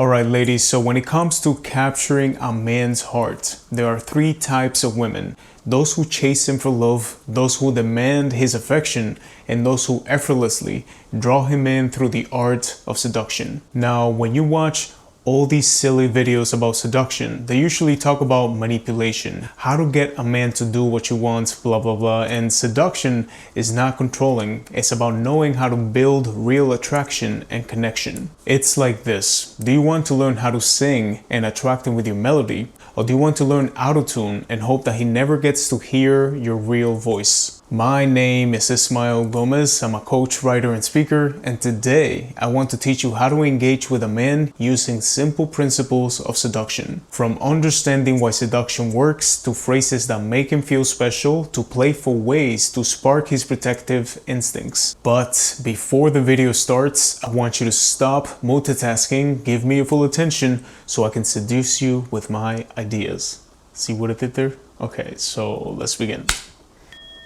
Alright ladies, so when it comes to capturing a man's heart, there are three types of women. Those who chase him for love, those who demand his affection, and those who effortlessly draw him in through the art of seduction. Now, when you watch all these silly videos about seduction, they usually talk about manipulation, how to get a man to do what you want, blah blah blah, and seduction is not controlling. It's about knowing how to build real attraction and connection. It's like this: do you want to learn how to sing and attract him with your melody, or do you want to learn autotune and hope that he never gets to hear your real voice? My name is Ismael Gomez. I'm a coach, writer, and speaker, and today I want to teach you how to engage with a man using simple principles of seduction. From understanding why seduction works, to phrases that make him feel special, to playful ways to spark his protective instincts. But before the video starts, I want you to stop multitasking, give me your full attention so I can seduce you with my ideas. See what I did there? Okay, so let's begin.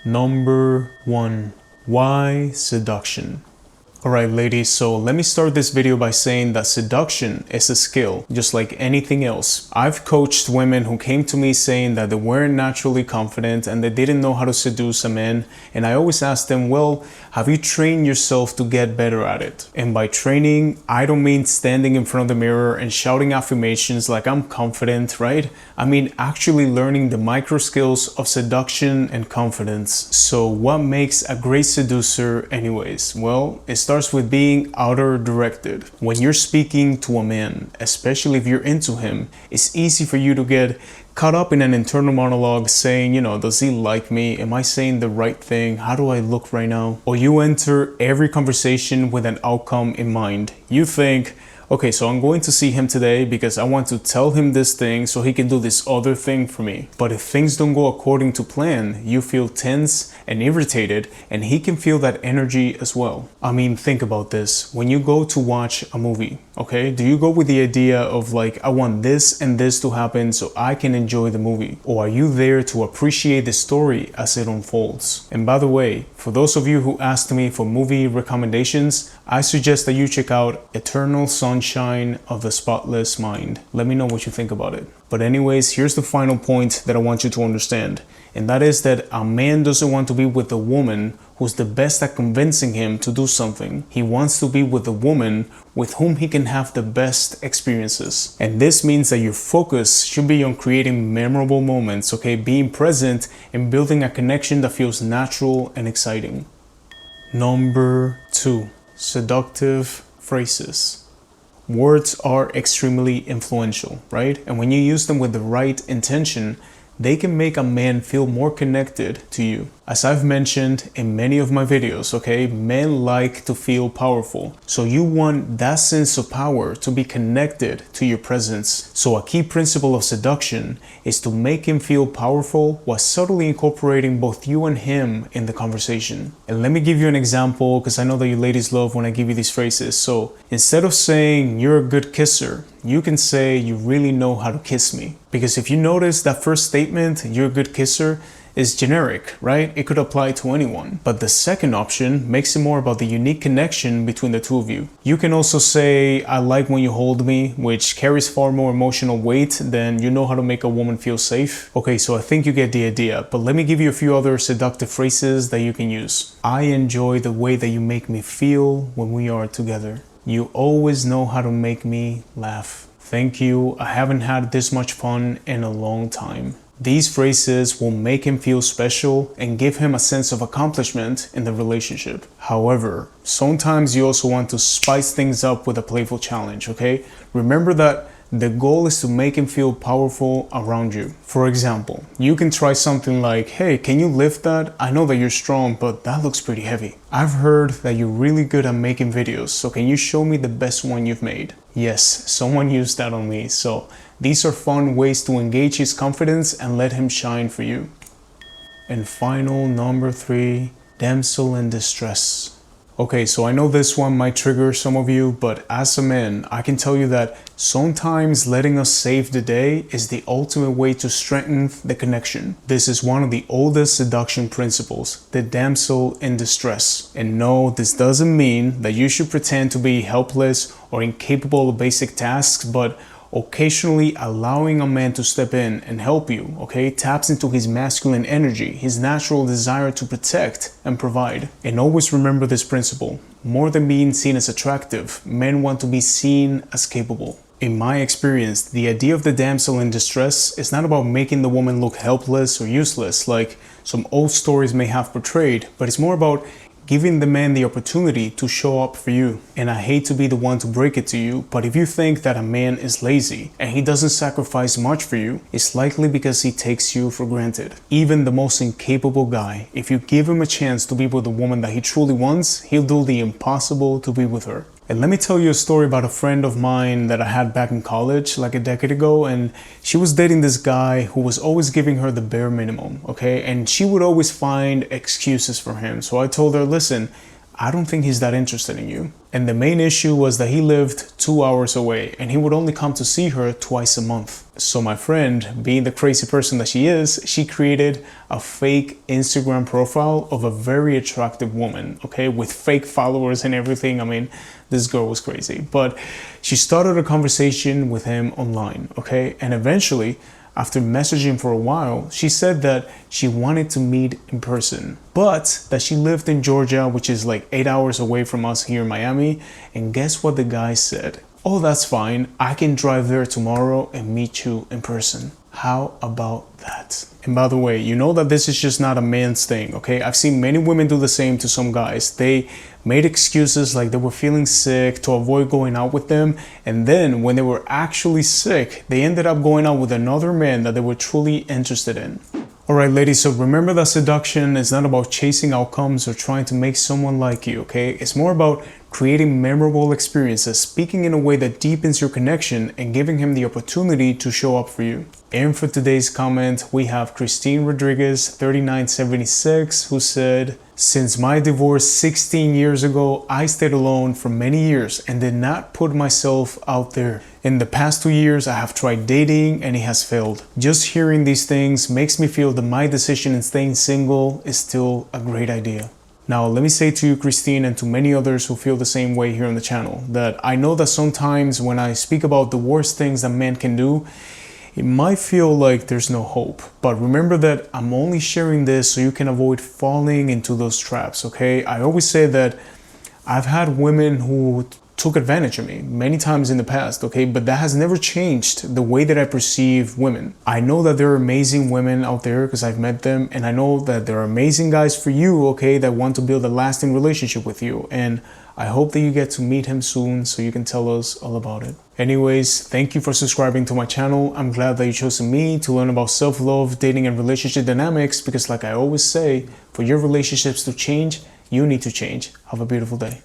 Number 1. Why seduction? Alright ladies, so let me start this video by saying that seduction is a skill, just like anything else. I've coached women who came to me saying that they weren't naturally confident and they didn't know how to seduce a man, and I always ask them, well, have you trained yourself to get better at it? And by training, I don't mean standing in front of the mirror and shouting affirmations like I'm confident, right? I mean actually learning the micro skills of seduction and confidence. So what makes a great seducer anyways? Well, it starts with being outer directed. When you're speaking to a man, especially if you're into him, it's easy for you to get caught up in an internal monologue saying, does he like me? Am I saying the right thing? How do I look right now? Or you enter every conversation with an outcome in mind. You think, okay, so I'm going to see him today because I want to tell him this thing so he can do this other thing for me. But if things don't go according to plan, you feel tense and irritated, and he can feel that energy as well. I mean, think about this. When you go to watch a movie, okay, do you go with the idea of like, I want this and this to happen so I can enjoy the movie? Or are you there to appreciate the story as it unfolds? And by the way, for those of you who asked me for movie recommendations, I suggest that you check out Eternal Sunshine of the Spotless Mind. Let me know what you think about it. But anyways, here's the final point that I want you to understand. And that is that a man doesn't want to be with a woman who's the best at convincing him to do something. He wants to be with a woman with whom he can have the best experiences. And this means that your focus should be on creating memorable moments, okay? Being present and building a connection that feels natural and exciting. Number 2. Seductive phrases. Words are extremely influential, right? And when you use them with the right intention, they can make a man feel more connected to you. As I've mentioned in many of my videos, okay, men like to feel powerful. So you want that sense of power to be connected to your presence. So a key principle of seduction is to make him feel powerful while subtly incorporating both you and him in the conversation. And let me give you an example, because I know that you ladies love when I give you these phrases. So instead of saying you're a good kisser, you can say you really know how to kiss me. Because if you notice that first statement, you're a good kisser, is generic, right? It could apply to anyone. But the second option makes it more about the unique connection between the two of you. You can also say, I like when you hold me, which carries far more emotional weight than you know how to make a woman feel safe. Okay, so I think you get the idea, but let me give you a few other seductive phrases that you can use. I enjoy the way that you make me feel when we are together. You always know how to make me laugh. Thank you, I haven't had this much fun in a long time. These phrases will make him feel special and give him a sense of accomplishment in the relationship. However, sometimes you also want to spice things up with a playful challenge, okay? Remember that the goal is to make him feel powerful around you. For example, you can try something like, hey, can you lift that? I know that you're strong, but that looks pretty heavy. I've heard that you're really good at making videos, so can you show me the best one you've made? Yes, someone used that on me, so these are fun ways to engage his confidence and let him shine for you. And final, number 3, damsel in distress. Okay, so I know this one might trigger some of you, but as a man, I can tell you that sometimes letting us save the day is the ultimate way to strengthen the connection. This is one of the oldest seduction principles, the damsel in distress. And no, this doesn't mean that you should pretend to be helpless or incapable of basic tasks, but occasionally allowing a man to step in and help you, okay, taps into his masculine energy, his natural desire to protect and provide. And always remember this principle: more than being seen as attractive, men want to be seen as capable. In my experience, the idea of the damsel in distress is not about making the woman look helpless or useless like some old stories may have portrayed, but it's more about giving the man the opportunity to show up for you. And I hate to be the one to break it to you, but if you think that a man is lazy and he doesn't sacrifice much for you, it's likely because he takes you for granted. Even the most incapable guy, if you give him a chance to be with the woman that he truly wants, he'll do the impossible to be with her. And let me tell you a story about a friend of mine that I had back in college like a decade ago, and she was dating this guy who was always giving her the bare minimum, okay? And she would always find excuses for him. So I told her, listen, I don't think he's that interested in you. And the main issue was that he lived 2 hours away and he would only come to see her twice a month. So my friend, being the crazy person that she is, she created a fake Instagram profile of a very attractive woman, okay, with fake followers and everything. I mean, this girl was crazy. But she started a conversation with him online, okay, and eventually, after messaging for a while, she said that she wanted to meet in person, but that she lived in Georgia, which is like 8 hours away from us here in Miami. And guess what the guy said? Oh, that's fine. I can drive there tomorrow and meet you in person. How about that? And by the way, you know that this is just not a man's thing, okay? I've seen many women do the same to some guys. They made excuses like they were feeling sick to avoid going out with them. And then when they were actually sick, they ended up going out with another man that they were truly interested in. All right, ladies, so remember that seduction is not about chasing outcomes or trying to make someone like you, okay? It's more about creating memorable experiences, speaking in a way that deepens your connection, and giving him the opportunity to show up for you. And for today's comment, we have Christine Rodriguez 3976, who said, since my divorce 16 years ago, I stayed alone for many years and did not put myself out there. In the past 2 years, I have tried dating and it has failed. Just hearing these things makes me feel that my decision in staying single is still a great idea. Now, let me say to you, Christine, and to many others who feel the same way here on the channel, that I know that sometimes when I speak about the worst things that men can do, it might feel like there's no hope. But remember that I'm only sharing this so you can avoid falling into those traps, okay? I always say that I've had women who took advantage of me many times in the past, okay? But that has never changed the way that I perceive women. I know that there are amazing women out there because I've met them, and I know that there are amazing guys for you, okay, that want to build a lasting relationship with you. And I hope that you get to meet him soon so you can tell us all about it. Anyways, thank you for subscribing to my channel. I'm glad that you chose me to learn about self-love, dating, and relationship dynamics, because like I always say, for your relationships to change, you need to change. Have a beautiful day.